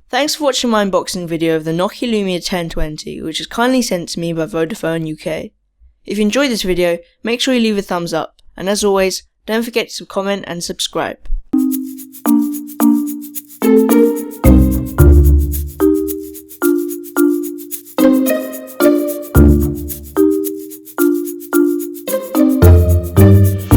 Thanks for watching my unboxing video of the Nokia Lumia 1020, which was kindly sent to me by Vodafone UK. If you enjoyed this video, make sure you leave a thumbs up, and as always, don't forget to comment and subscribe.